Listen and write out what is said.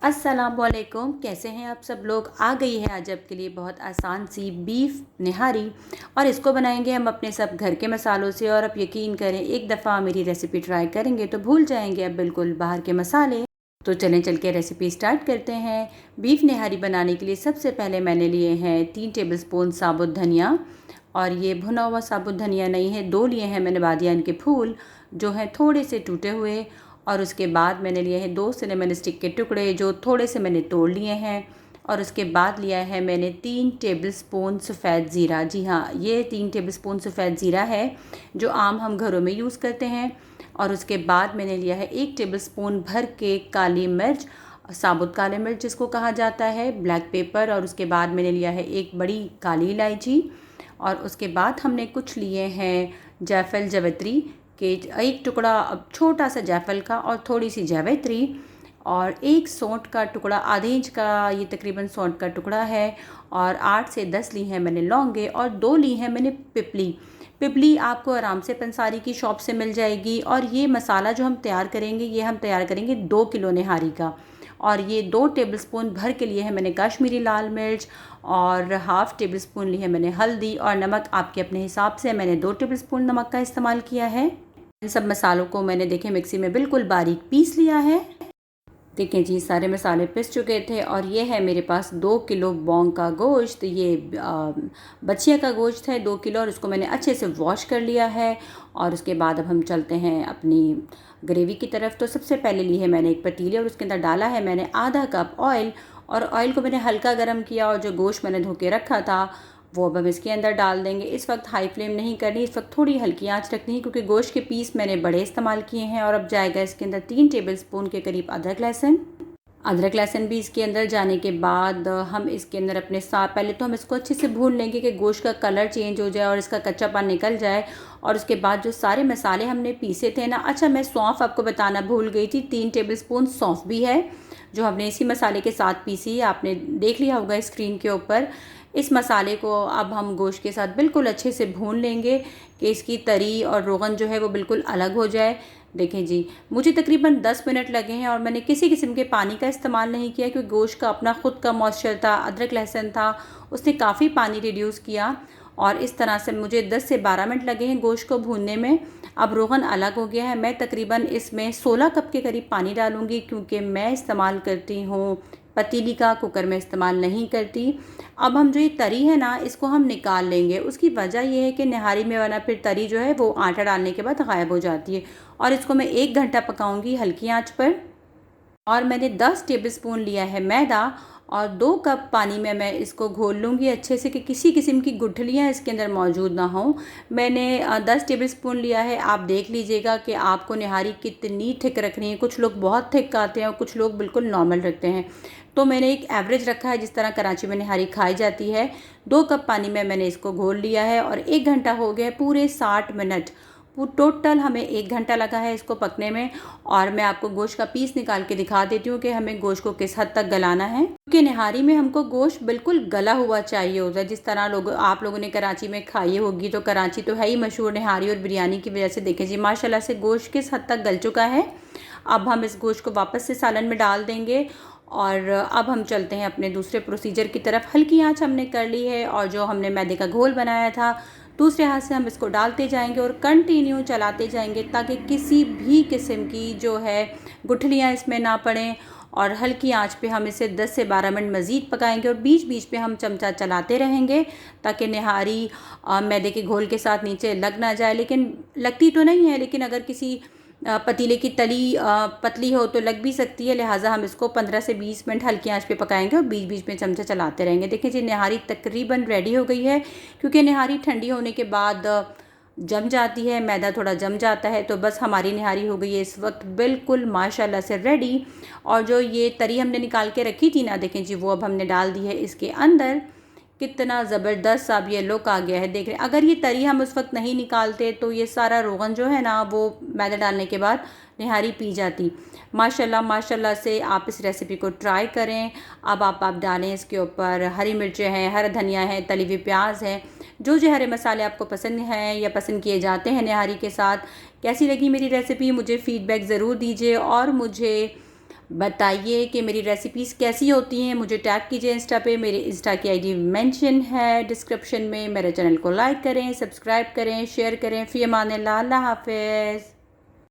अस्सलामुअलैकुम, कैसे हैं आप सब लोग। आ गई है आज आपके लिए बहुत आसान सी बीफ निहारी और इसको बनाएंगे हम अपने सब घर के मसालों से। और आप यकीन करें, एक दफ़ा मेरी रेसिपी ट्राई करेंगे तो भूल जाएंगे अब बिल्कुल बाहर के मसाले। तो चल के रेसिपी स्टार्ट करते हैं। बीफ निहारी बनाने के लिए सबसे पहले मैंने लिए हैं 3 टेबलस्पून साबुत धनिया। और ये भुना हुआ साबुत धनिया नहीं है, 2 लिए हैं मैंने बादियान के फूल जो हैं थोड़े से टूटे हुए। और उसके बाद मैंने लिए हैं 2 सिनेमन स्टिक के टुकड़े जो थोड़े से मैंने तोड़ लिए हैं। और उसके बाद लिया है मैंने 3 टेबलस्पून सफ़ेद ज़ीरा। जी हाँ, ये 3 टेबलस्पून सफ़ेद ज़ीरा है जो आम हम घरों में यूज़ करते हैं। और उसके बाद मैंने लिया है 1 टेबलस्पून भर के काली मिर्च, साबुत काली मिर्च जिसको कहा जाता है, ब्लैक पेपर। और उसके बाद मैंने लिया है 1 बड़ी काली इलायची। और उसके बाद हमने कुछ लिए हैं जायफल जावित्री के 1 टुकड़ा छोटा सा जायफल का और थोड़ी सी जावित्री। और 1 सौंठ का टुकड़ा, आधे इंच का ये तकरीबन सौंठ का टुकड़ा है। और 8 से 10 ली हैं मैंने लौंगे और 2 ली हैं मैंने पिपली। पिपली आपको आराम से पंसारी की शॉप से मिल जाएगी। और ये मसाला जो हम तैयार करेंगे, ये हम तैयार करेंगे 2 किलो निहारी का। और ये 2 टेबलस्पून भर के लिए है मैंने कश्मीरी लाल मिर्च। और हाफ़ टेबलस्पून ली है मैंने हल्दी। और नमक आपके अपने हिसाब से, मैंने 2 टेबलस्पून नमक का इस्तेमाल किया है। इन सब मसालों को मैंने देखें मिक्सी में बिल्कुल बारीक पीस लिया है। देखें जी, सारे मसाले पिस चुके थे। और ये है मेरे पास 2 किलो बौंग का गोश्त। ये बछिया का गोश्त है 2 किलो, और इसको मैंने अच्छे से वॉश कर लिया है। और उसके बाद अब हम चलते हैं अपनी ग्रेवी की तरफ। तो सबसे पहले ली है मैंने एक पतीले और उसके अंदर डाला है मैंने आधा कप ऑयल। और ऑयल को मैंने हल्का गर्म किया और जो गोश्त मैंने धो के रखा था वो अब हम इसके अंदर डाल देंगे। इस वक्त हाई फ्लेम नहीं करनी, इस वक्त थोड़ी हल्की आंच रखनी है क्योंकि गोश्त के पीस मैंने बड़े इस्तेमाल किए हैं। और अब जाएगा इसके अंदर 3 टेबलस्पून के करीब अदरक लहसुन। अदरक लहसुन भी इसके अंदर जाने के बाद हम इसके अंदर अपने साथ पहले तो हम इसको अच्छे से भून लेंगे कि गोश्त का कलर चेंज हो जाए और इसका कच्चापन निकल जाए। और उसके बाद जो सारे मसाले हमने पीसे थे ना, अच्छा मैं सौंफ आपको बताना भूल गई थी, 3 टेबलस्पून सौंफ भी है जो हमने इसी मसाले के साथ पीसी है, आपने देख लिया होगा स्क्रीन के ऊपर। इस मसाले को अब हम गोश्त के साथ बिल्कुल अच्छे से भून लेंगे कि इसकी तरी और रोगन जो है वो बिल्कुल अलग हो जाए। देखें जी, मुझे तकरीबन 10 मिनट लगे हैं और मैंने किसी किस्म के पानी का इस्तेमाल नहीं किया क्योंकि गोश्त का अपना ख़ुद का मॉइस्चर था, अदरक लहसुन था, उसने काफ़ी पानी रिड्यूस किया। और इस तरह से मुझे 10 से 12 मिनट लगे हैं गोश्त को भूनने में। अब रोगन अलग हो गया है। मैं तकरीबन इसमें 16 कप के करीब पानी डालूँगी क्योंकि मैं इस्तेमाल करती हूँ पतीली का, कुकर में इस्तेमाल नहीं करती। अब हम जो ये तरी है ना, इसको हम निकाल लेंगे। उसकी वजह ये है कि निहारी में वरना फिर तरी जो है वो आटा डालने के बाद गायब हो जाती है। और इसको मैं 1 घंटा पकाऊंगी हल्की आंच पर। और मैंने 10 टेबलस्पून लिया है मैदा और 2 कप पानी में मैं इसको घोल लूँगी अच्छे से कि किसी किस्म की गुठलियाँ इसके अंदर मौजूद ना हों। मैंने 10 टेबलस्पून लिया है। आप देख लीजिएगा कि आपको निहारी कितनी थिक रखनी है। कुछ लोग बहुत थिक खाते हैं और कुछ लोग बिल्कुल नॉर्मल रखते हैं। तो मैंने एक एवरेज रखा है जिस तरह कराची में निहारी खाई जाती है। 2 कप पानी में मैंने इसको घोल लिया है और 1 घंटा हो गया है, पूरे 60 मिनट। टोटल हमें 1 घंटा लगा है इसको पकने में। और मैं आपको गोश्त का पीस निकाल के दिखा देती हूँ कि हमें गोश्त को किस हद तक गलाना है, क्योंकि निहारी में हमको गोश्त बिल्कुल गला हुआ चाहिए होता है। जिस तरह आप लोगों ने कराची में खाई होगी, तो कराची तो है ही मशहूर निहारी और बिरयानी की वजह से। देखें जी, माशाल्लाह से गोश्त किस हद तक गल चुका है। अब हम इस गोश्त को वापस से सालन में डाल देंगे। और अब हम चलते हैं अपने दूसरे प्रोसीजर की तरफ। हल्की आंच हमने कर ली है और जो हमने मैदे का घोल बनाया था दूसरे हाथ से हम इसको डालते जाएंगे और कंटिन्यू चलाते जाएंगे ताकि किसी भी किस्म की जो है गुठलियाँ इसमें ना पड़ें। और हल्की आंच पे हम इसे 10 से 12 मिनट मज़ीद पकाएंगे और बीच बीच पे हम चमचा चलाते रहेंगे ताकि निहारी मैदे के घोल के साथ नीचे लग ना जाए। लेकिन लगती तो नहीं है, लेकिन अगर किसी पतीले की तली पतली हो तो लग भी सकती है। लिहाजा हम इसको 15 से 20 मिनट हल्की आंच पे पकाएंगे और बीच बीच में चमचा चलाते रहेंगे। देखिए जी, निहारी तकरीबन रेडी हो गई है। क्योंकि निहारी ठंडी होने के बाद जम जाती है, मैदा थोड़ा जम जाता है। तो बस हमारी निहारी हो गई है इस वक्त बिल्कुल माशाल्लाह से रेडी। और जो ये तरी हमने निकाल के रखी थी ना, देखें जी, वो अब हमने डाल दी है इसके अंदर। कितना ज़बरदस्त सा अब ये लुक आ गया है। देख रहे हैं, अगर ये तरी हम उस वक्त नहीं निकालते तो ये सारा रोगन जो है ना वो मैदा डालने के बाद निहारी पी जाती। माशाल्लाह माशाल्लाह से आप इस रेसिपी को ट्राई करें। अब आप डालें इसके ऊपर हरी मिर्चें हैं, हरा धनिया है, तली हुई प्याज है, जो हरे मसाले आपको पसंद हैं या पसंद किए जाते हैं निहारी के साथ। कैसी लगी मेरी रेसिपी, मुझे फ़ीडबैक ज़रूर दीजिए। और मुझे बताइए कि मेरी रेसिपीज़ कैसी होती हैं, मुझे टैग कीजिए इंस्टा पे, मेरे इंस्टा की आईडी मेंशन है डिस्क्रिप्शन में। मेरे चैनल को लाइक करें, सब्सक्राइब करें, शेयर करें। फ़ी अमान अल्लाह, अल्लाह हाफ़िज़।